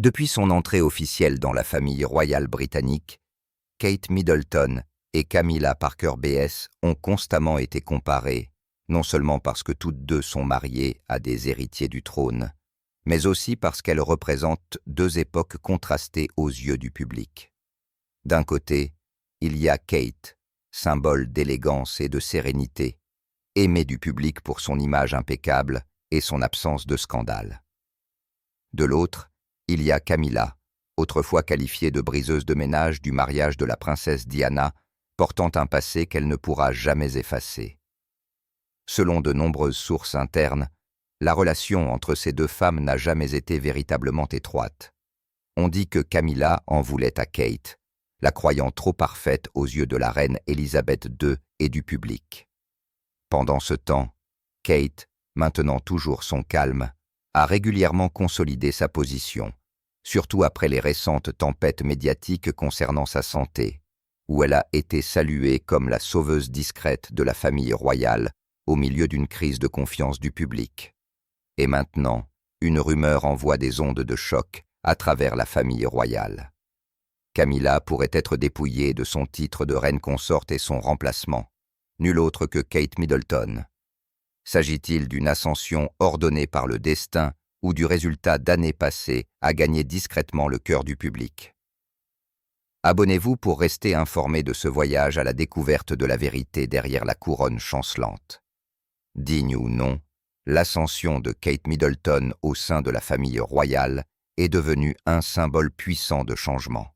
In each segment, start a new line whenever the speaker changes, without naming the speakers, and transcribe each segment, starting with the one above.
Depuis son entrée officielle dans la famille royale britannique, Kate Middleton et Camilla Parker Bess ont constamment été comparées, non seulement parce que toutes deux sont mariées à des héritiers du trône, mais aussi parce qu'elles représentent deux époques contrastées aux yeux du public. D'un côté, il y a Kate, symbole d'élégance et de sérénité, aimée du public pour son image impeccable et son absence de scandale. De l'autre, il y a Camilla, autrefois qualifiée de briseuse de ménage du mariage de la princesse Diana, portant un passé qu'elle ne pourra jamais effacer. Selon de nombreuses sources internes, la relation entre ces deux femmes n'a jamais été véritablement étroite. On dit que Camilla en voulait à Kate, la croyant trop parfaite aux yeux de la reine Élisabeth II et du public. Pendant ce temps, Kate, maintenant toujours son calme, a régulièrement consolidé sa position, surtout après les récentes tempêtes médiatiques concernant sa santé, où elle a été saluée comme la sauveuse discrète de la famille royale au milieu d'une crise de confiance du public. Et maintenant, une rumeur envoie des ondes de choc à travers la famille royale. Camilla pourrait être dépouillée de son titre de reine consorte et son remplacement, nul autre que Kate Middleton. S'agit-il d'une ascension ordonnée par le destin ou du résultat d'années passées à gagner discrètement le cœur du public? Abonnez-vous pour rester informé de ce voyage à la découverte de la vérité derrière la couronne chancelante. Digne ou non, l'ascension de Kate Middleton au sein de la famille royale est devenue un symbole puissant de changement.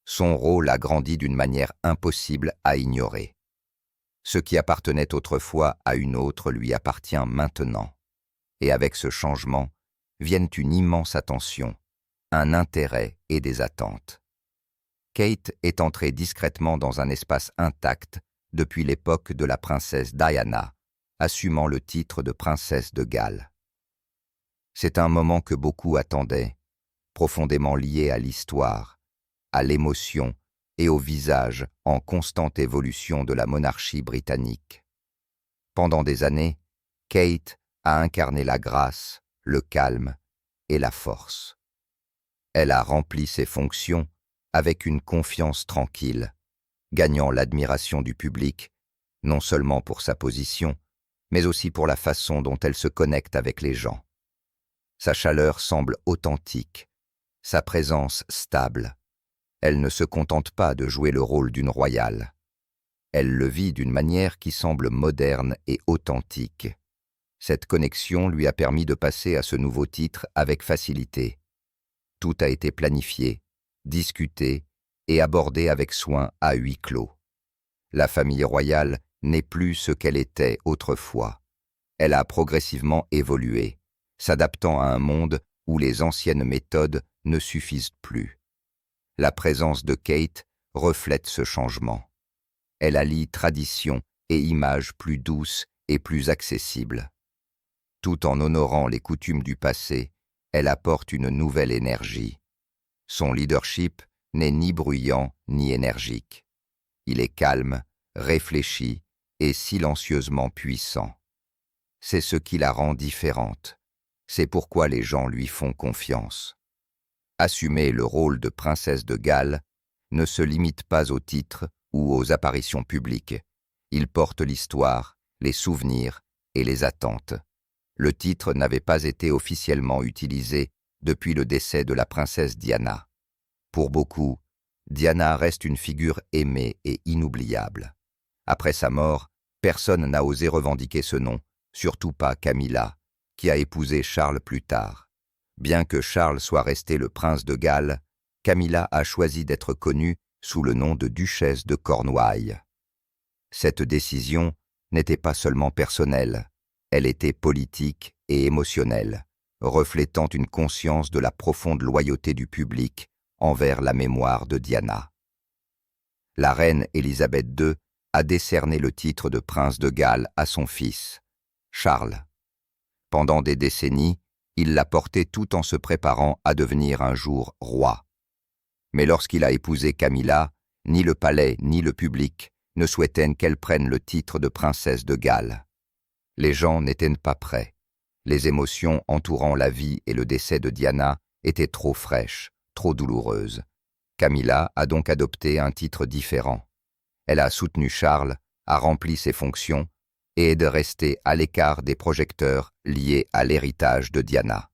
Son rôle a grandi d'une manière impossible à ignorer. Ce qui appartenait autrefois à une autre lui appartient maintenant. Et avec ce changement, viennent une immense attention, un intérêt et des attentes. Kate est entrée discrètement dans un espace intact depuis l'époque de la princesse Diana, assumant le titre de princesse de Galles. C'est un moment que beaucoup attendaient, profondément lié à l'histoire, à l'émotion et au visage en constante évolution de la monarchie britannique. Pendant des années, Kate a incarné la grâce, le calme et la force. Elle a rempli ses fonctions avec une confiance tranquille, gagnant l'admiration du public, non seulement pour sa position, mais aussi pour la façon dont elle se connecte avec les gens. Sa chaleur semble authentique, sa présence stable. Elle ne se contente pas de jouer le rôle d'une royale. Elle le vit d'une manière qui semble moderne et authentique. Cette connexion lui a permis de passer à ce nouveau titre avec facilité. Tout a été planifié, discuté et abordé avec soin à huis clos. La famille royale n'est plus ce qu'elle était autrefois. Elle a progressivement évolué, s'adaptant à un monde où les anciennes méthodes ne suffisent plus. La présence de Kate reflète ce changement. Elle allie tradition et images plus douces et plus accessibles. Tout en honorant les coutumes du passé, elle apporte une nouvelle énergie. Son leadership n'est ni bruyant ni énergique. Il est calme, réfléchi et silencieusement puissant. C'est ce qui la rend différente. C'est pourquoi les gens lui font confiance. Assumer le rôle de princesse de Galles ne se limite pas aux titres ou aux apparitions publiques. Il porte l'histoire, les souvenirs et les attentes. Le titre n'avait pas été officiellement utilisé depuis le décès de la princesse Diana. Pour beaucoup, Diana reste une figure aimée et inoubliable. Après sa mort, personne n'a osé revendiquer ce nom, surtout pas Camilla, qui a épousé Charles plus tard. Bien que Charles soit resté le prince de Galles, Camilla a choisi d'être connue sous le nom de duchesse de Cornouailles. Cette décision n'était pas seulement personnelle, elle était politique et émotionnelle, reflétant une conscience de la profonde loyauté du public envers la mémoire de Diana. La reine Élisabeth II a décerné le titre de prince de Galles à son fils, Charles. Pendant des décennies, il l'a porté tout en se préparant à devenir un jour roi. Mais lorsqu'il a épousé Camilla, ni le palais ni le public ne souhaitaient qu'elle prenne le titre de princesse de Galles. Les gens n'étaient pas prêts. Les émotions entourant la vie et le décès de Diana était trop fraîche, trop douloureuse. Camilla a donc adopté un titre différent. Elle a soutenu Charles, a rempli ses fonctions et est de rester à l'écart des projecteurs liés à l'héritage de Diana.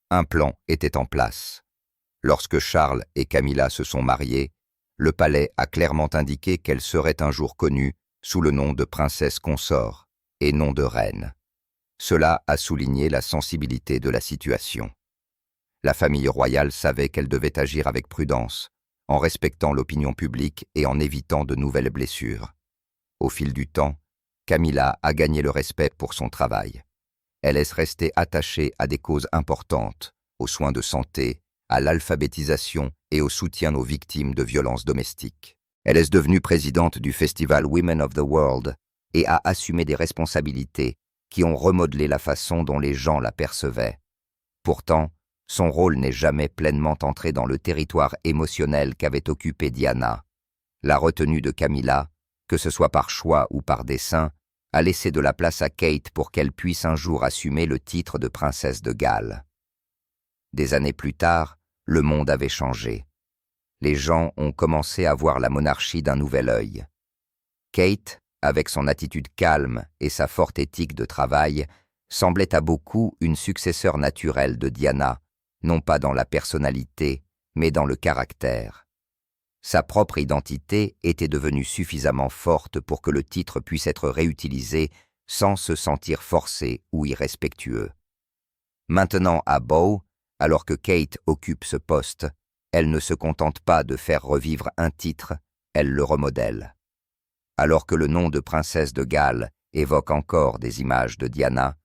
Un plan était en place. Lorsque Charles et Camilla se sont mariés, le palais a clairement indiqué qu'elle serait un jour connue sous le nom de princesse consort et non de reine. Cela a souligné la sensibilité de la situation. La famille royale savait qu'elle devait agir avec prudence, en respectant l'opinion publique et en évitant de nouvelles blessures. Au fil du temps, Camilla a gagné le respect pour son travail. Elle est restée attachée à des causes importantes, aux soins de santé, à l'alphabétisation et au soutien aux victimes de violences domestiques. Elle est devenue présidente du festival Women of the World et a assumé des responsabilités qui ont remodelé la façon dont les gens la percevaient. Pourtant, son rôle n'est jamais pleinement entré dans le territoire émotionnel qu'avait occupé Diana. La retenue de Camilla, que ce soit par choix ou par dessein, a laissé de la place à Kate pour qu'elle puisse un jour assumer le titre de princesse de Galles. Des années plus tard, le monde avait changé. Les gens ont commencé à voir la monarchie d'un nouvel œil. Kate, avec son attitude calme et sa forte éthique de travail, semblait à beaucoup une successeur naturelle de Diana, non pas dans la personnalité, mais dans le caractère. Sa propre identité était devenue suffisamment forte pour que le titre puisse être réutilisé sans se sentir forcé ou irrespectueux. Maintenant à Bow, alors que Kate occupe ce poste, elle ne se contente pas de faire revivre un titre, elle le remodèle. Alors que le nom de princesse de Galles évoque encore des images de Diana,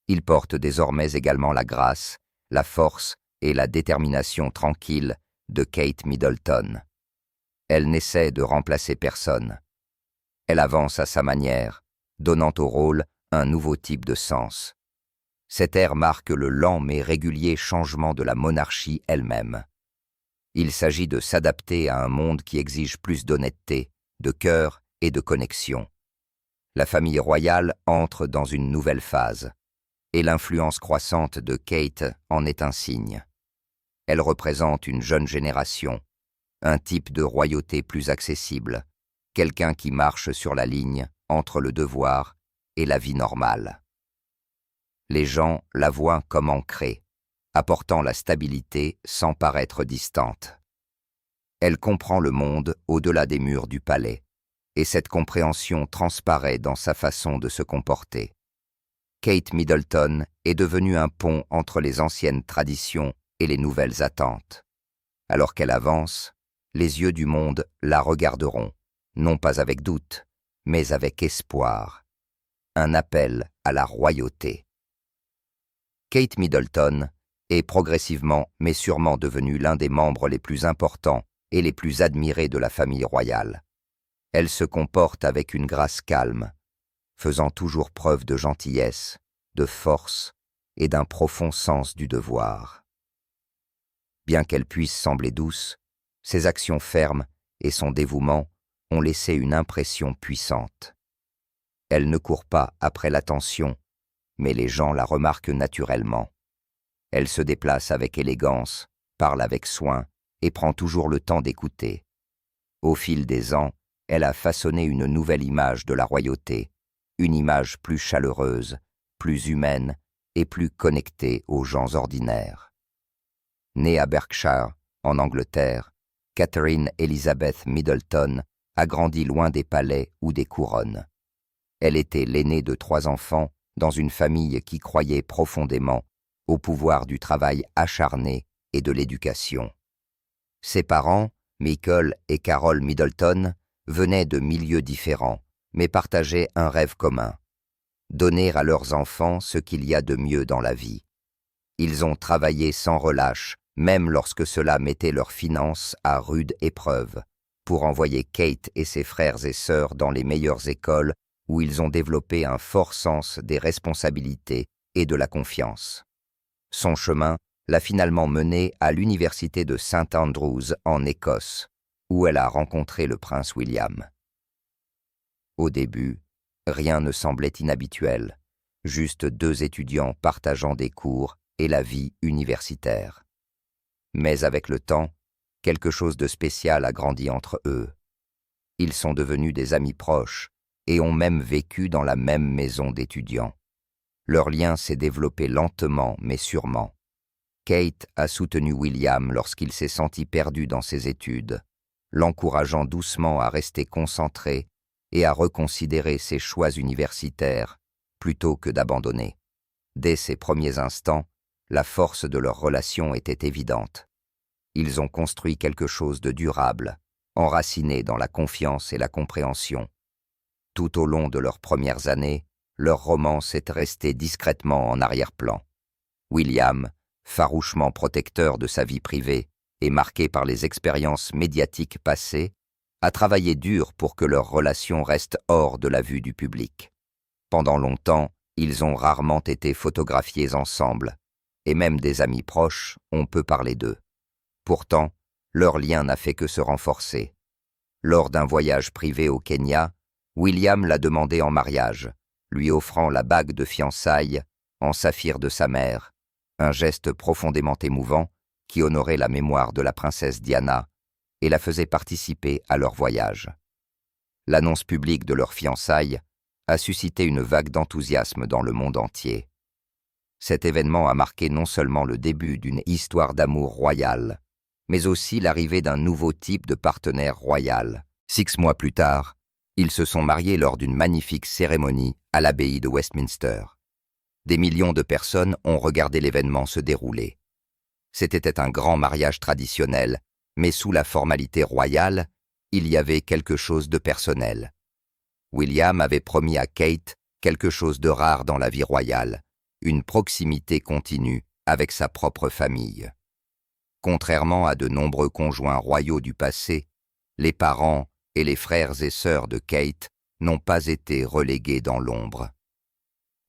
il porte désormais également la grâce, la force et la détermination tranquille de Kate Middleton. Elle n'essaie de remplacer personne. Elle avance à sa manière, donnant au rôle un nouveau type de sens. Cet air marque le lent mais régulier changement de la monarchie elle-même. Il s'agit de s'adapter à un monde qui exige plus d'honnêteté, de cœur et de connexion. La famille royale entre dans une nouvelle phase, et l'influence croissante de Kate en est un signe. Elle représente une jeune génération, un type de royauté plus accessible, quelqu'un qui marche sur la ligne entre le devoir et la vie normale. Les gens la voient comme ancrée, apportant la stabilité sans paraître distante. Elle comprend le monde au-delà des murs du palais, et cette compréhension transparaît dans sa façon de se comporter. Kate Middleton est devenue un pont entre les anciennes traditions et les nouvelles attentes. Alors qu'elle avance, les yeux du monde la regarderont, non pas avec doute, mais avec espoir. Un appel à la royauté. Kate Middleton est progressivement mais sûrement devenue l'un des membres les plus importants et les plus admirés de la famille royale. Elle se comporte avec une grâce calme, faisant toujours preuve de gentillesse, de force et d'un profond sens du devoir. Bien qu'elle puisse sembler douce, ses actions fermes et son dévouement ont laissé une impression puissante. Elle ne court pas après l'attention, mais les gens la remarquent naturellement. Elle se déplace avec élégance, parle avec soin et prend toujours le temps d'écouter. Au fil des ans, elle a façonné une nouvelle image de la royauté, une image plus chaleureuse, plus humaine et plus connectée aux gens ordinaires. Née à Berkshire, en Angleterre, Catherine Elizabeth Middleton a grandi loin des palais ou des couronnes. Elle était l'aînée de 3 enfants dans une famille qui croyait profondément au pouvoir du travail acharné et de l'éducation. Ses parents, Michael et Carol Middleton, venaient de milieux différents, mais partageaient un rêve commun: donner à leurs enfants ce qu'il y a de mieux dans la vie. Ils ont travaillé sans relâche, même lorsque cela mettait leurs finances à rude épreuve, pour envoyer Kate et ses frères et sœurs dans les meilleures écoles où ils ont développé un fort sens des responsabilités et de la confiance. Son chemin l'a finalement menée à l'université de St Andrews en Écosse, où elle a rencontré le prince William. Au début, rien ne semblait inhabituel, juste 2 étudiants partageant des cours et la vie universitaire. Mais avec le temps, quelque chose de spécial a grandi entre eux. Ils sont devenus des amis proches et ont même vécu dans la même maison d'étudiants. Leur lien s'est développé lentement mais sûrement. Kate a soutenu William lorsqu'il s'est senti perdu dans ses études, l'encourageant doucement à rester concentré et à reconsidérer ses choix universitaires plutôt que d'abandonner. Dès ses premiers instants, la force de leur relation était évidente. Ils ont construit quelque chose de durable, enraciné dans la confiance et la compréhension. Tout au long de leurs premières années, leur romance est restée discrètement en arrière-plan. William, farouchement protecteur de sa vie privée et marqué par les expériences médiatiques passées, a travaillé dur pour que leur relation reste hors de la vue du public. Pendant longtemps, ils ont rarement été photographiés ensemble, et même des amis proches ont peu parlé d'eux. Pourtant, leur lien n'a fait que se renforcer. Lors d'un voyage privé au Kenya, William l'a demandé en mariage, lui offrant la bague de fiançailles en saphir de sa mère, un geste profondément émouvant qui honorait la mémoire de la princesse Diana et la faisait participer à leur voyage. L'annonce publique de leur fiançailles a suscité une vague d'enthousiasme dans le monde entier. Cet événement a marqué non seulement le début d'une histoire d'amour royale, mais aussi l'arrivée d'un nouveau type de partenaire royal. 6 mois plus tard, ils se sont mariés lors d'une magnifique cérémonie à l'abbaye de Westminster. Des millions de personnes ont regardé l'événement se dérouler. C'était un grand mariage traditionnel, mais sous la formalité royale, il y avait quelque chose de personnel. William avait promis à Kate quelque chose de rare dans la vie royale, une proximité continue avec sa propre famille. Contrairement à de nombreux conjoints royaux du passé, les parents et les frères et sœurs de Kate n'ont pas été relégués dans l'ombre.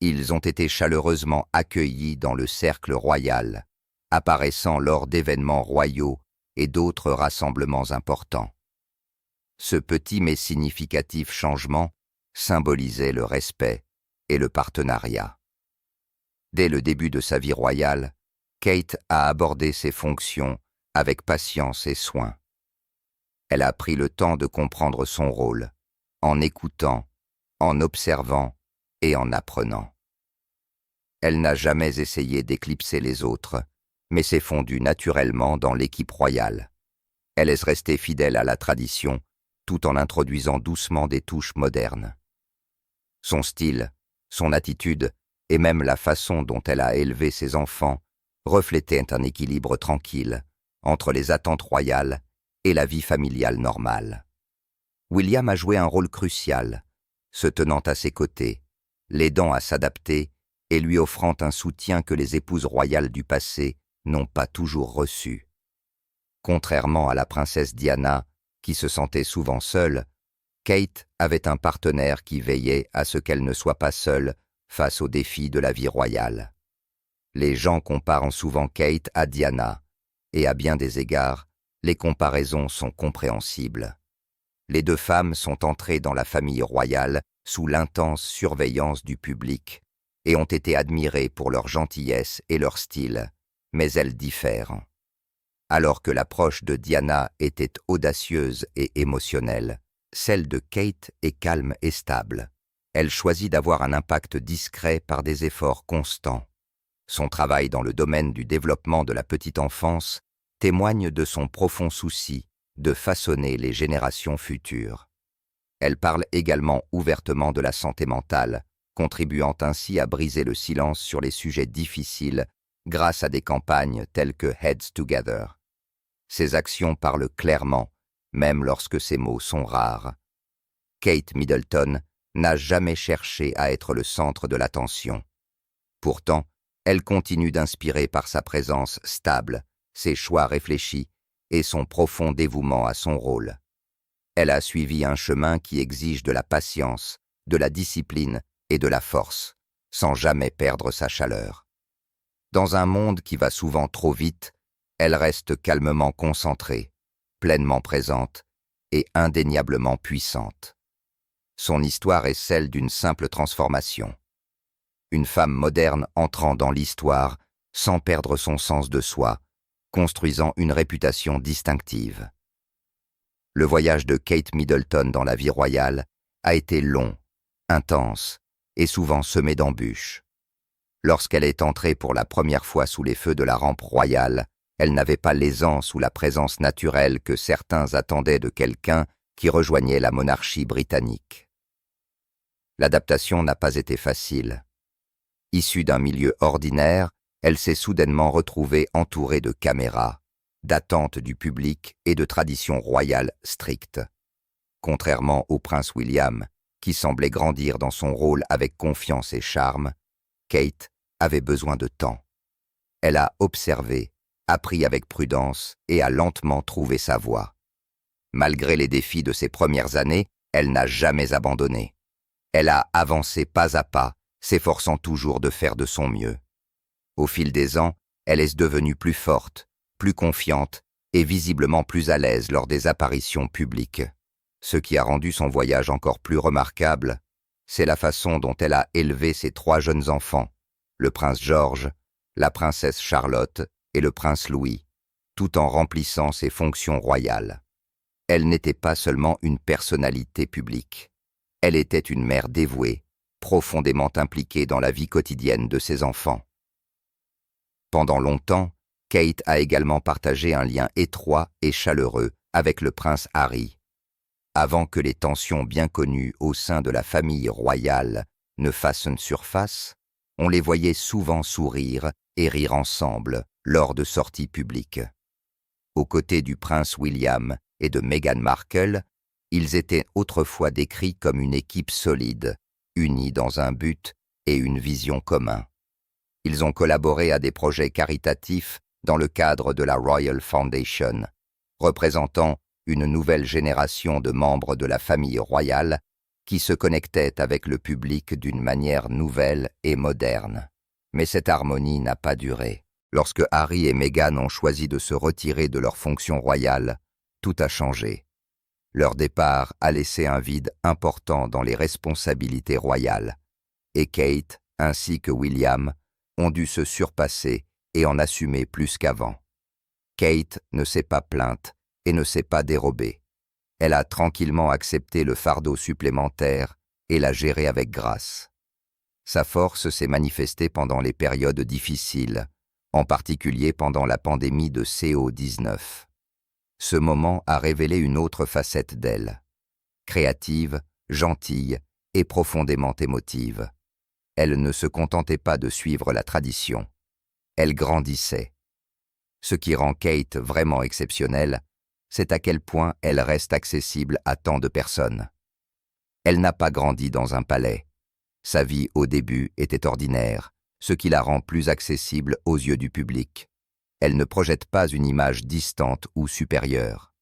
Ils ont été chaleureusement accueillis dans le cercle royal, apparaissant lors d'événements royaux et d'autres rassemblements importants. Ce petit mais significatif changement symbolisait le respect et le partenariat. Dès le début de sa vie royale, Kate a abordé ses fonctions avec patience et soin. Elle a pris le temps de comprendre son rôle, en écoutant, en observant et en apprenant. Elle n'a jamais essayé d'éclipser les autres, mais s'est fondue naturellement dans l'équipe royale. Elle est restée fidèle à la tradition, tout en introduisant doucement des touches modernes. Son style, son attitude et même la façon dont elle a élevé ses enfants reflétaient un équilibre tranquille entre les attentes royales et la vie familiale normale. William a joué un rôle crucial, se tenant à ses côtés, l'aidant à s'adapter et lui offrant un soutien que les épouses royales du passé n'ont pas toujours reçu. Contrairement à la princesse Diana, qui se sentait souvent seule, Kate avait un partenaire qui veillait à ce qu'elle ne soit pas seule face aux défis de la vie royale. Les gens comparent souvent Kate à Diana, et à bien des égards, les comparaisons sont compréhensibles. Les deux femmes sont entrées dans la famille royale sous l'intense surveillance du public et ont été admirées pour leur gentillesse et leur style, mais elles diffèrent. Alors que l'approche de Diana était audacieuse et émotionnelle, celle de Kate est calme et stable. Elle choisit d'avoir un impact discret par des efforts constants. Son travail dans le domaine du développement de la petite enfance témoigne de son profond souci de façonner les générations futures. Elle parle également ouvertement de la santé mentale, contribuant ainsi à briser le silence sur les sujets difficiles grâce à des campagnes telles que Heads Together. Ses actions parlent clairement, même lorsque ses mots sont rares. Kate Middleton n'a jamais cherché à être le centre de l'attention. Pourtant, elle continue d'inspirer par sa présence stable, ses choix réfléchis et son profond dévouement à son rôle. Elle a suivi un chemin qui exige de la patience, de la discipline et de la force, sans jamais perdre sa chaleur. Dans un monde qui va souvent trop vite, elle reste calmement concentrée, pleinement présente et indéniablement puissante. Son histoire est celle d'une simple transformation. Une femme moderne entrant dans l'histoire sans perdre son sens de soi, construisant une réputation distinctive. Le voyage de Kate Middleton dans la vie royale a été long, intense et souvent semé d'embûches. Lorsqu'elle est entrée pour la première fois sous les feux de la rampe royale, elle n'avait pas l'aisance ou la présence naturelle que certains attendaient de quelqu'un qui rejoignait la monarchie britannique. L'adaptation n'a pas été facile. Issue d'un milieu ordinaire, elle s'est soudainement retrouvée entourée de caméras, d'attentes du public et de traditions royales strictes. Contrairement au prince William, qui semblait grandir dans son rôle avec confiance et charme, Kate avait besoin de temps. Elle a observé, appris avec prudence et a lentement trouvé sa voie. Malgré les défis de ses premières années, elle n'a jamais abandonné. Elle a avancé pas à pas, s'efforçant toujours de faire de son mieux. Au fil des ans, elle est devenue plus forte, plus confiante et visiblement plus à l'aise lors des apparitions publiques. Ce qui a rendu son voyage encore plus remarquable, c'est la façon dont elle a élevé ses 3 jeunes enfants, le prince George, la princesse Charlotte et le prince Louis, tout en remplissant ses fonctions royales. Elle n'était pas seulement une personnalité publique. Elle était une mère dévouée, profondément impliquée dans la vie quotidienne de ses enfants. Pendant longtemps, Kate a également partagé un lien étroit et chaleureux avec le prince Harry. Avant que les tensions bien connues au sein de la famille royale ne fassent surface, on les voyait souvent sourire et rire ensemble lors de sorties publiques. Aux côtés du prince William et de Meghan Markle, ils étaient autrefois décrits comme une équipe solide, unie dans un but et une vision commun. Ils ont collaboré à des projets caritatifs dans le cadre de la Royal Foundation, représentant une nouvelle génération de membres de la famille royale qui se connectaient avec le public d'une manière nouvelle et moderne. Mais cette harmonie n'a pas duré. Lorsque Harry et Meghan ont choisi de se retirer de leurs fonctions royales, tout a changé. Leur départ a laissé un vide important dans les responsabilités royales, et Kate, ainsi que William, ont dû se surpasser et en assumer plus qu'avant. Kate ne s'est pas plainte et ne s'est pas dérobée. Elle a tranquillement accepté le fardeau supplémentaire et l'a géré avec grâce. Sa force s'est manifestée pendant les périodes difficiles, en particulier pendant la pandémie de CO-19. Ce moment a révélé une autre facette d'elle, créative, gentille et profondément émotive. Elle ne se contentait pas de suivre la tradition. Elle grandissait. Ce qui rend Kate vraiment exceptionnelle, c'est à quel point elle reste accessible à tant de personnes. Elle n'a pas grandi dans un palais. Sa vie au début était ordinaire, ce qui la rend plus accessible aux yeux du public. Elle ne projette pas une image distante ou supérieure.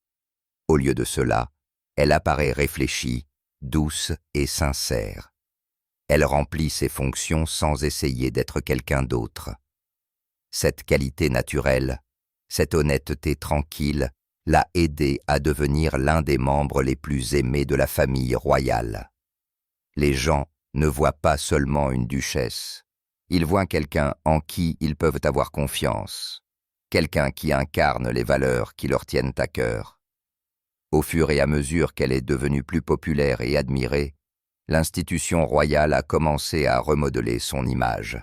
Au lieu de cela, elle apparaît réfléchie, douce et sincère. Elle remplit ses fonctions sans essayer d'être quelqu'un d'autre. Cette qualité naturelle, cette honnêteté tranquille, l'a aidée à devenir l'un des membres les plus aimés de la famille royale. Les gens ne voient pas seulement une duchesse, ils voient quelqu'un en qui ils peuvent avoir confiance, quelqu'un qui incarne les valeurs qui leur tiennent à cœur. Au fur et à mesure qu'elle est devenue plus populaire et admirée, l'institution royale a commencé à remodeler son image.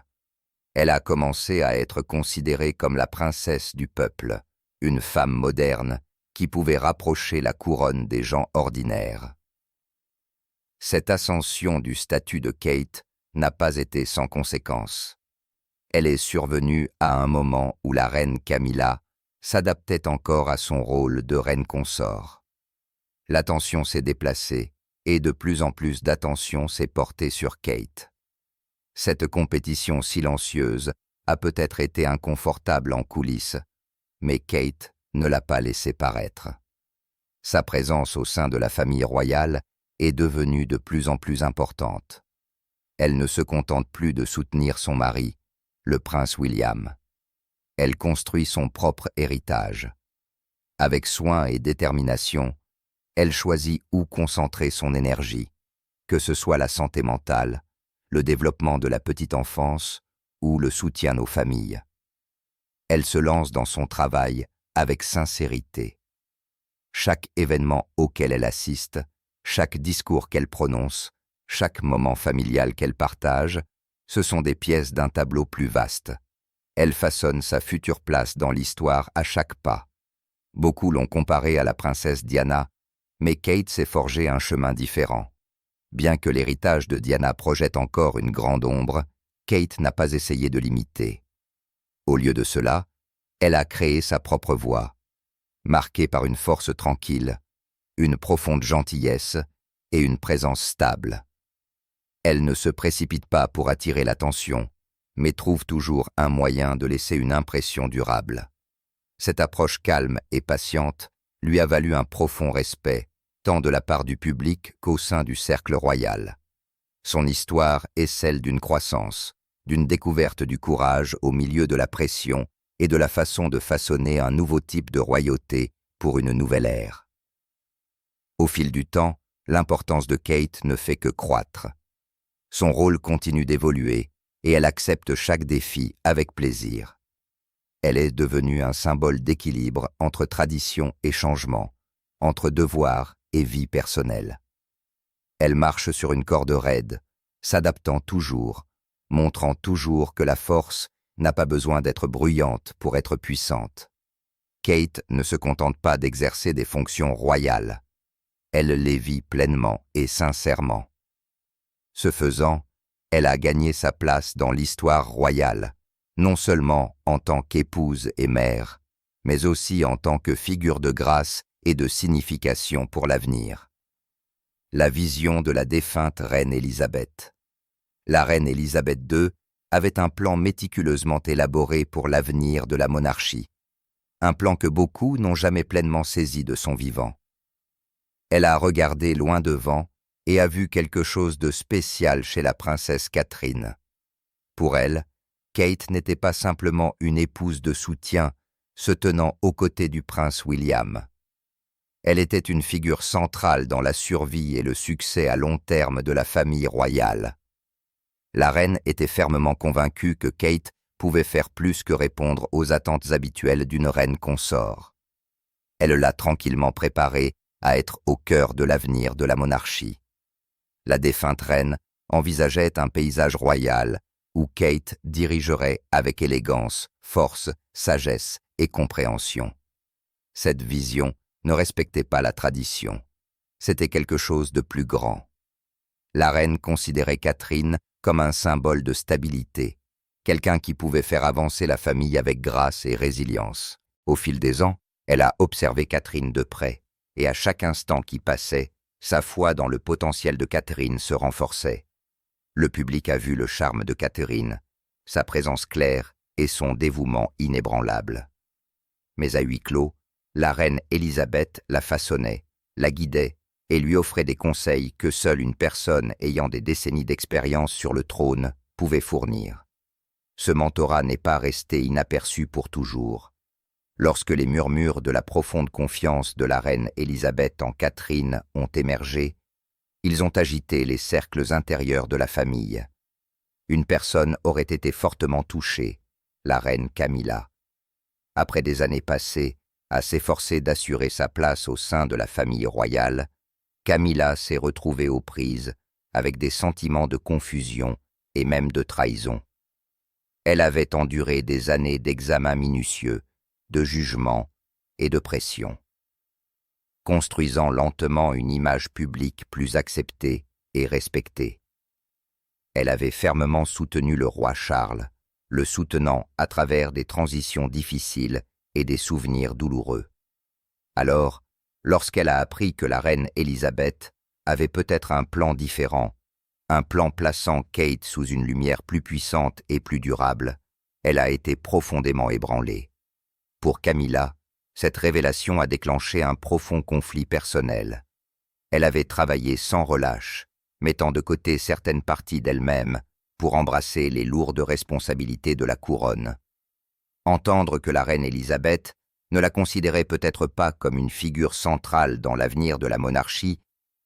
Elle a commencé à être considérée comme la princesse du peuple, une femme moderne qui pouvait rapprocher la couronne des gens ordinaires. Cette ascension du statut de Kate n'a pas été sans conséquences. Elle est survenue à un moment où la reine Camilla s'adaptait encore à son rôle de reine consort. L'attention s'est déplacée et de plus en plus d'attention s'est portée sur Kate. Cette compétition silencieuse a peut-être été inconfortable en coulisses, mais Kate ne l'a pas laissé paraître. Sa présence au sein de la famille royale est devenue de plus en plus importante. Elle ne se contente plus de soutenir son mari, le prince William. Elle construit son propre héritage. Avec soin et détermination, elle choisit où concentrer son énergie, que ce soit la santé mentale, le développement de la petite enfance ou le soutien aux familles. Elle se lance dans son travail avec sincérité. Chaque événement auquel elle assiste, chaque discours qu'elle prononce, chaque moment familial qu'elle partage, ce sont des pièces d'un tableau plus vaste. Elle façonne sa future place dans l'histoire à chaque pas. Beaucoup l'ont comparée à la princesse Diana, mais Kate s'est forgé un chemin différent. Bien que l'héritage de Diana projette encore une grande ombre, Kate n'a pas essayé de l'imiter. Au lieu de cela, elle a créé sa propre voie, marquée par une force tranquille, une profonde gentillesse et une présence stable. Elle ne se précipite pas pour attirer l'attention, mais trouve toujours un moyen de laisser une impression durable. Cette approche calme et patiente lui a valu un profond respect, tant de la part du public qu'au sein du cercle royal. Son histoire est celle d'une croissance, d'une découverte du courage au milieu de la pression et de la façon de façonner un nouveau type de royauté pour une nouvelle ère. Au fil du temps, l'importance de Kate ne fait que croître. Son rôle continue d'évoluer et elle accepte chaque défi avec plaisir. Elle est devenue un symbole d'équilibre entre tradition et changement, entre devoir et vie personnelle. Elle marche sur une corde raide, s'adaptant toujours, montrant toujours que la force n'a pas besoin d'être bruyante pour être puissante. Kate ne se contente pas d'exercer des fonctions royales. Elle les vit pleinement et sincèrement. Ce faisant, elle a gagné sa place dans l'histoire royale, non seulement en tant qu'épouse et mère, mais aussi en tant que figure de grâce et de signification pour l'avenir. La vision de la défunte reine Élisabeth. La reine Élisabeth II avait un plan méticuleusement élaboré pour l'avenir de la monarchie, un plan que beaucoup n'ont jamais pleinement saisi de son vivant. Elle a regardé loin devant et a vu quelque chose de spécial chez la princesse Catherine. Pour elle, Kate n'était pas simplement une épouse de soutien se tenant aux côtés du prince William. Elle était une figure centrale dans la survie et le succès à long terme de la famille royale. La reine était fermement convaincue que Kate pouvait faire plus que répondre aux attentes habituelles d'une reine consort. Elle l'a tranquillement préparée à être au cœur de l'avenir de la monarchie. La défunte reine envisageait un paysage royal où Kate dirigerait avec élégance, force, sagesse et compréhension. Cette vision ne respectait pas la tradition. C'était quelque chose de plus grand. La reine considérait Catherine comme un symbole de stabilité, quelqu'un qui pouvait faire avancer la famille avec grâce et résilience. Au fil des ans, elle a observé Catherine de près, et à chaque instant qui passait, sa foi dans le potentiel de Catherine se renforçait. Le public a vu le charme de Catherine, sa présence claire et son dévouement inébranlable. Mais à huis clos, la reine Élisabeth la façonnait, la guidait et lui offrait des conseils que seule une personne ayant des décennies d'expérience sur le trône pouvait fournir. Ce mentorat n'est pas resté inaperçu pour toujours. Lorsque les murmures de la profonde confiance de la reine Élisabeth en Catherine ont émergé, ils ont agité les cercles intérieurs de la famille. Une personne aurait été fortement touchée, la reine Camilla. Après des années passées à s'efforcer d'assurer sa place au sein de la famille royale, Camilla s'est retrouvée aux prises avec des sentiments de confusion et même de trahison. Elle avait enduré des années d'examens minutieux, de jugement et de pression, construisant lentement une image publique plus acceptée et respectée. Elle avait fermement soutenu le roi Charles, le soutenant à travers des transitions difficiles et des souvenirs douloureux. Alors, lorsqu'elle a appris que la reine Élisabeth avait peut-être un plan différent, un plan plaçant Kate sous une lumière plus puissante et plus durable, elle a été profondément ébranlée. Pour Camilla, cette révélation a déclenché un profond conflit personnel. Elle avait travaillé sans relâche, mettant de côté certaines parties d'elle-même pour embrasser les lourdes responsabilités de la couronne. Entendre que la reine Élisabeth ne la considérait peut-être pas comme une figure centrale dans l'avenir de la monarchie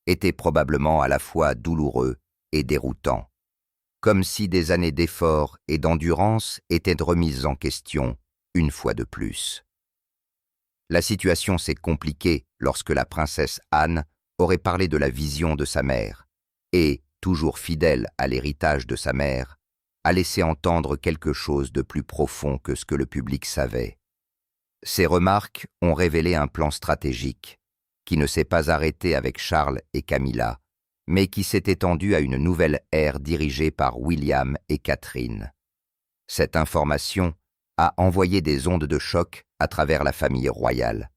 était probablement à la fois douloureux et déroutant. Comme si des années d'efforts et d'endurance étaient remises en question une fois de plus. La situation s'est compliquée lorsque la princesse Anne aurait parlé de la vision de sa mère et, toujours fidèle à l'héritage de sa mère, a laissé entendre quelque chose de plus profond que ce que le public savait. Ces remarques ont révélé un plan stratégique qui ne s'est pas arrêté avec Charles et Camilla, mais qui s'est étendu à une nouvelle ère dirigée par William et Catherine. Cette information a envoyé des ondes de choc à travers la famille royale.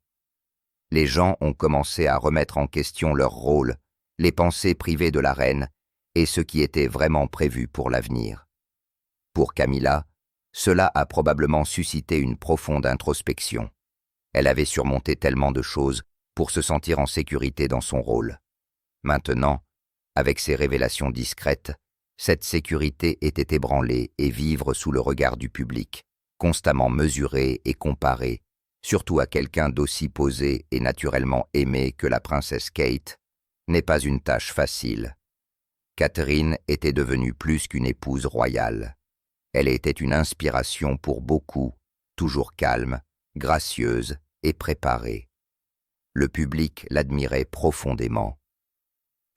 Les gens ont commencé à remettre en question leur rôle, les pensées privées de la reine et ce qui était vraiment prévu pour l'avenir. Pour Camilla, cela a probablement suscité une profonde introspection. Elle avait surmonté tellement de choses pour se sentir en sécurité dans son rôle. Maintenant, avec ces révélations discrètes, cette sécurité était ébranlée et vivre sous le regard du public, constamment mesuré et comparé, surtout à quelqu'un d'aussi posé et naturellement aimé que la princesse Kate, n'est pas une tâche facile. Catherine était devenue plus qu'une épouse royale. Elle était une inspiration pour beaucoup, toujours calme, gracieuse et préparée. Le public l'admirait profondément.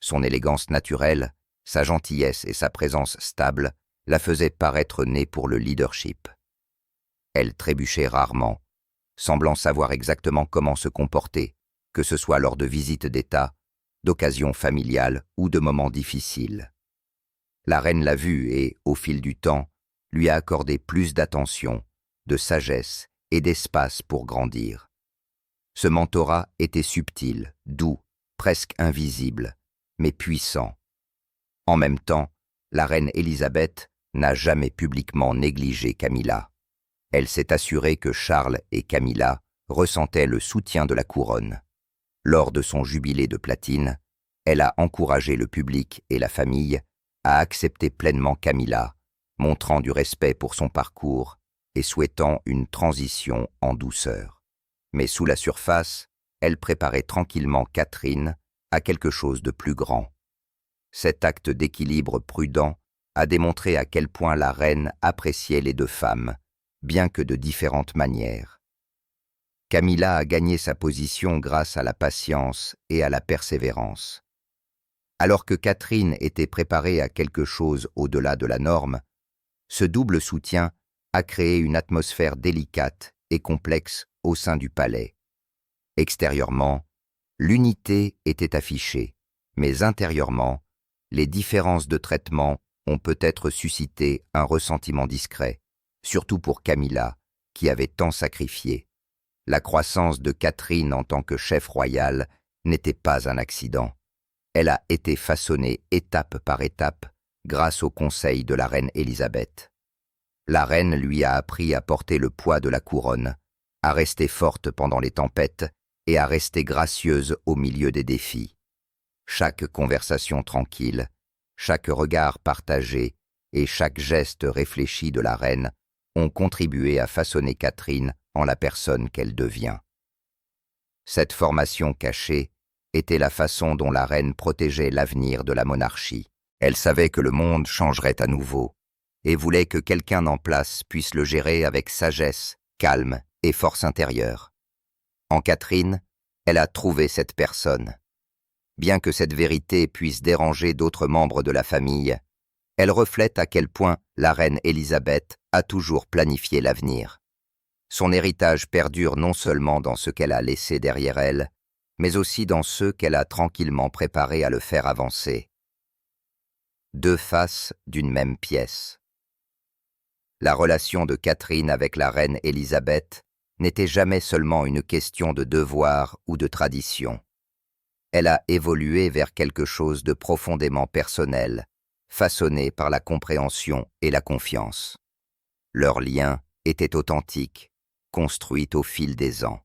Son élégance naturelle, sa gentillesse et sa présence stable la faisaient paraître née pour le leadership. Elle trébuchait rarement, semblant savoir exactement comment se comporter, que ce soit lors de visites d'État, d'occasions familiales ou de moments difficiles. La reine l'a vue et, au fil du temps, lui a accordé plus d'attention, de sagesse et d'espace pour grandir. Ce mentorat était subtil, doux, presque invisible, mais puissant. En même temps, la reine Élisabeth n'a jamais publiquement négligé Camilla. Elle s'est assurée que Charles et Camilla ressentaient le soutien de la couronne. Lors de son jubilé de platine, elle a encouragé le public et la famille à accepter pleinement Camilla, montrant du respect pour son parcours et souhaitant une transition en douceur. Mais sous la surface, elle préparait tranquillement Catherine à quelque chose de plus grand. Cet acte d'équilibre prudent a démontré à quel point la reine appréciait les deux femmes, bien que de différentes manières. Camilla a gagné sa position grâce à la patience et à la persévérance. Alors que Catherine était préparée à quelque chose au-delà de la norme, ce double soutien a créé une atmosphère délicate et complexe au sein du palais. Extérieurement, l'unité était affichée, mais intérieurement, les différences de traitement ont peut-être suscité un ressentiment discret, surtout pour Camilla, qui avait tant sacrifié. La croissance de Catherine en tant que chef royal n'était pas un accident. Elle a été façonnée étape par étape grâce au conseil de la reine Élisabeth. La reine lui a appris à porter le poids de la couronne, à rester forte pendant les tempêtes et à rester gracieuse au milieu des défis. Chaque conversation tranquille, chaque regard partagé et chaque geste réfléchi de la reine ont contribué à façonner Catherine en la personne qu'elle devient. Cette formation cachée était la façon dont la reine protégeait l'avenir de la monarchie. Elle savait que le monde changerait à nouveau et voulait que quelqu'un en place puisse le gérer avec sagesse, calme et force intérieure. En Catherine, elle a trouvé cette personne. Bien que cette vérité puisse déranger d'autres membres de la famille, elle reflète à quel point la reine Élisabeth a toujours planifié l'avenir. Son héritage perdure non seulement dans ce qu'elle a laissé derrière elle, mais aussi dans ceux qu'elle a tranquillement préparés à le faire avancer. Deux faces d'une même pièce. La relation de Catherine avec la reine Élisabeth n'était jamais seulement une question de devoir ou de tradition. Elle a évolué vers quelque chose de profondément personnel, façonné par la compréhension et la confiance. Leur lien était authentique, construit au fil des ans.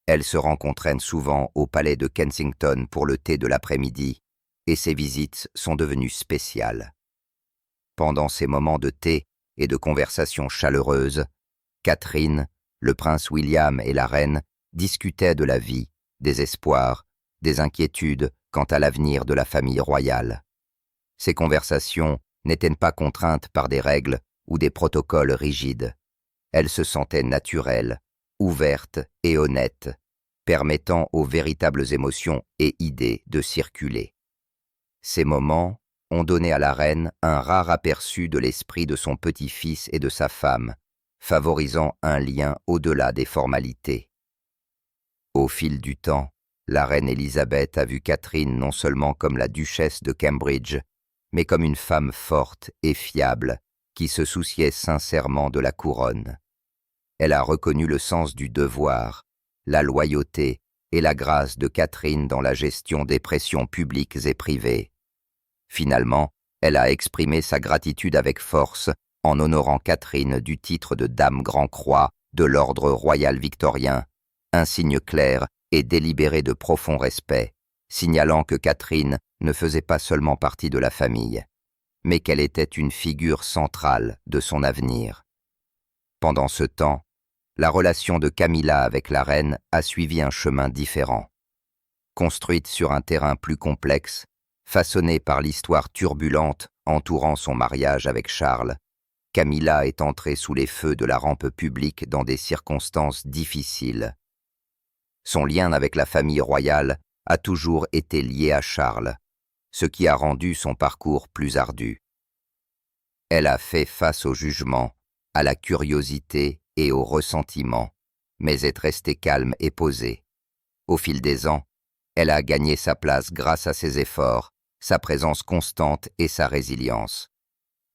Elles se rencontraient souvent au palais de Kensington pour le thé de l'après-midi, et ces visites sont devenues spéciales. Pendant ces moments de thé et de conversations chaleureuses, Catherine, le prince William et la reine discutaient de la vie, des espoirs, des inquiétudes quant à l'avenir de la famille royale. Ces conversations n'étaient pas contraintes par des règles ou des protocoles rigides. Elle se sentait naturelle, ouverte et honnête, permettant aux véritables émotions et idées de circuler. Ces moments ont donné à la reine un rare aperçu de l'esprit de son petit-fils et de sa femme, favorisant un lien au-delà des formalités. Au fil du temps, la reine Élisabeth a vu Catherine non seulement comme la duchesse de Cambridge, mais comme une femme forte et fiable qui se souciait sincèrement de la couronne. Elle a reconnu le sens du devoir, la loyauté et la grâce de Catherine dans la gestion des pressions publiques et privées. Finalement, elle a exprimé sa gratitude avec force en honorant Catherine du titre de Dame Grand-Croix de l'Ordre royal victorien, un signe clair et délibéré de profond respect, signalant que Catherine ne faisait pas seulement partie de la famille, mais qu'elle était une figure centrale de son avenir. Pendant ce temps, la relation de Camilla avec la reine a suivi un chemin différent. Construite sur un terrain plus complexe, façonnée par l'histoire turbulente entourant son mariage avec Charles, Camilla est entrée sous les feux de la rampe publique dans des circonstances difficiles. Son lien avec la famille royale a toujours été lié à Charles, ce qui a rendu son parcours plus ardu. Elle a fait face au jugement, à la curiosité et au ressentiment, mais est restée calme et posée. Au fil des ans, elle a gagné sa place grâce à ses efforts, sa présence constante et sa résilience.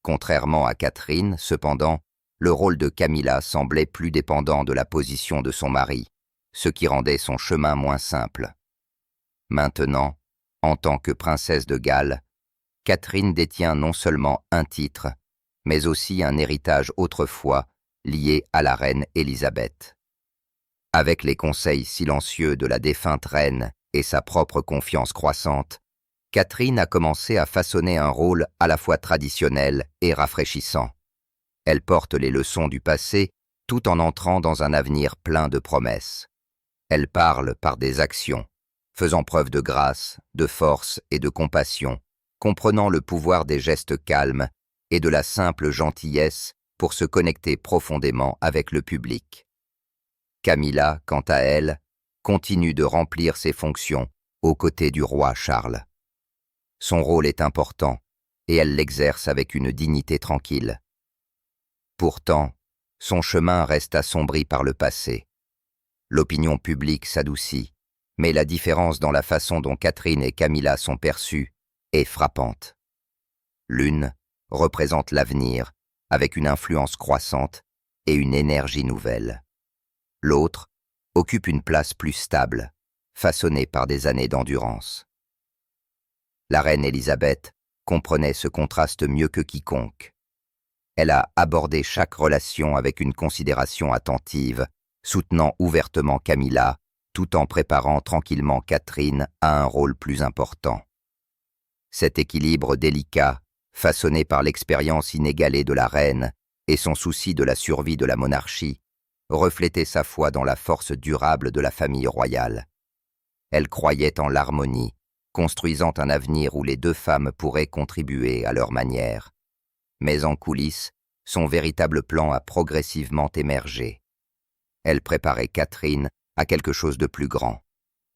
Contrairement à Catherine, cependant, le rôle de Camilla semblait plus dépendant de la position de son mari, ce qui rendait son chemin moins simple. Maintenant, en tant que princesse de Galles, Catherine détient non seulement un titre, mais aussi un héritage autrefois lié à la reine Élisabeth. Avec les conseils silencieux de la défunte reine et sa propre confiance croissante, Catherine a commencé à façonner un rôle à la fois traditionnel et rafraîchissant. Elle porte les leçons du passé tout en entrant dans un avenir plein de promesses. Elle parle par des actions, faisant preuve de grâce, de force et de compassion, comprenant le pouvoir des gestes calmes et de la simple gentillesse pour se connecter profondément avec le public. Camilla, quant à elle, continue de remplir ses fonctions aux côtés du roi Charles. Son rôle est important et elle l'exerce avec une dignité tranquille. Pourtant, son chemin reste assombri par le passé. L'opinion publique s'adoucit, mais la différence dans la façon dont Catherine et Camilla sont perçues est frappante. L'une représente l'avenir, avec une influence croissante et une énergie nouvelle. L'autre occupe une place plus stable, façonnée par des années d'endurance. La reine Élisabeth comprenait ce contraste mieux que quiconque. Elle a abordé chaque relation avec une considération attentive, soutenant ouvertement Camilla, tout en préparant tranquillement Catherine à un rôle plus important. Cet équilibre délicat, façonné par l'expérience inégalée de la reine et son souci de la survie de la monarchie, reflétait sa foi dans la force durable de la famille royale. Elle croyait en l'harmonie, construisant un avenir où les deux femmes pourraient contribuer à leur manière. Mais en coulisses, son véritable plan a progressivement émergé. Elle préparait Catherine à quelque chose de plus grand.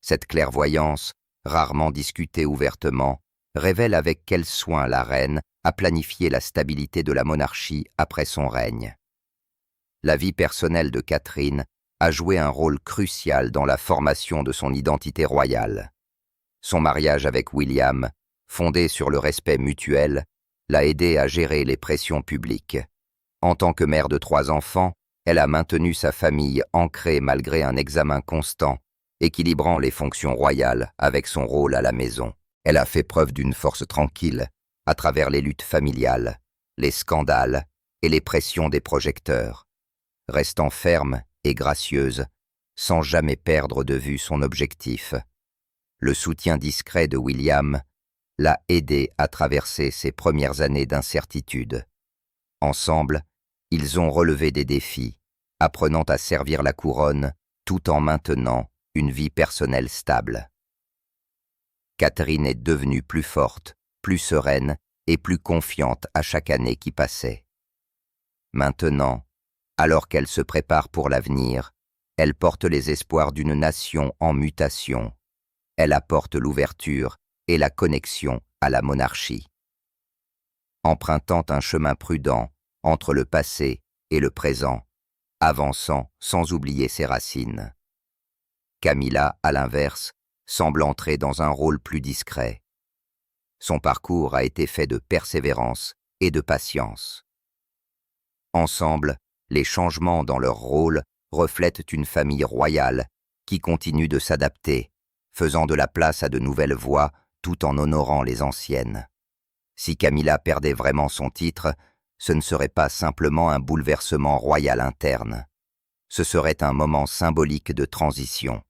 Cette clairvoyance, rarement discutée ouvertement, révèle avec quel soin la reine a planifié la stabilité de la monarchie après son règne. La vie personnelle de Catherine a joué un rôle crucial dans la formation de son identité royale. Son mariage avec William, fondé sur le respect mutuel, l'a aidée à gérer les pressions publiques. En tant que mère de 3 enfants, elle a maintenu sa famille ancrée malgré un examen constant, équilibrant les fonctions royales avec son rôle à la maison. Elle a fait preuve d'une force tranquille à travers les luttes familiales, les scandales et les pressions des projecteurs, restant ferme et gracieuse, sans jamais perdre de vue son objectif. Le soutien discret de William l'a aidé à traverser ses premières années d'incertitude. Ensemble, ils ont relevé des défis, apprenant à servir la couronne tout en maintenant une vie personnelle stable. Catherine est devenue plus forte, plus sereine et plus confiante à chaque année qui passait. Maintenant, Alors qu'elle se prépare pour l'avenir, elle porte les espoirs d'une nation en mutation. Elle apporte l'ouverture et la connexion à la monarchie. Empruntant un chemin prudent entre le passé et le présent, avançant sans oublier ses racines. Camilla, à l'inverse, semble entrer dans un rôle plus discret. Son parcours a été fait de persévérance et de patience. Ensemble, les changements dans leur rôle reflètent une famille royale qui continue de s'adapter, faisant de la place à de nouvelles voix tout en honorant les anciennes. Si Camilla perdait vraiment son titre, ce ne serait pas simplement un bouleversement royal interne. Ce serait un moment symbolique de transition,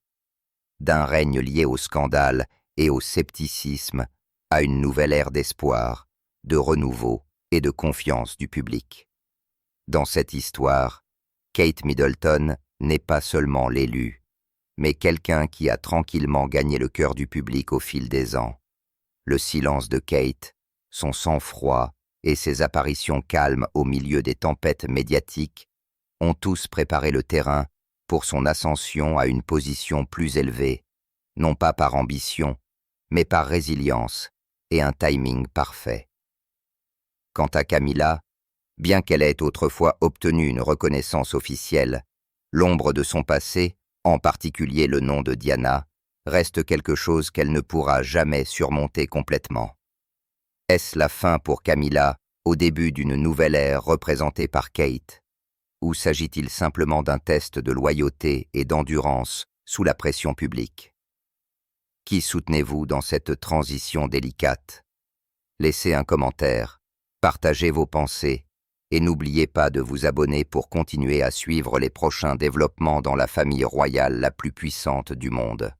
d'un règne lié au scandale et au scepticisme à une nouvelle ère d'espoir, de renouveau et de confiance du public. Dans cette histoire, Kate Middleton n'est pas seulement l'élu, mais quelqu'un qui a tranquillement gagné le cœur du public au fil des ans. Le silence de Kate, son sang-froid et ses apparitions calmes au milieu des tempêtes médiatiques ont tous préparé le terrain pour son ascension à une position plus élevée, non pas par ambition, mais par résilience et un timing parfait. Quant à Camilla, bien qu'elle ait autrefois obtenu une reconnaissance officielle, l'ombre de son passé, en particulier le nom de Diana, reste quelque chose qu'elle ne pourra jamais surmonter complètement. Est-ce la fin pour Camilla au début d'une nouvelle ère représentée par Kate? Ou s'agit-il simplement d'un test de loyauté et d'endurance sous la pression publique? Qui soutenez-vous dans cette transition délicate? Laissez un commentaire, partagez vos pensées et n'oubliez pas de vous abonner pour continuer à suivre les prochains développements dans la famille royale la plus puissante du monde.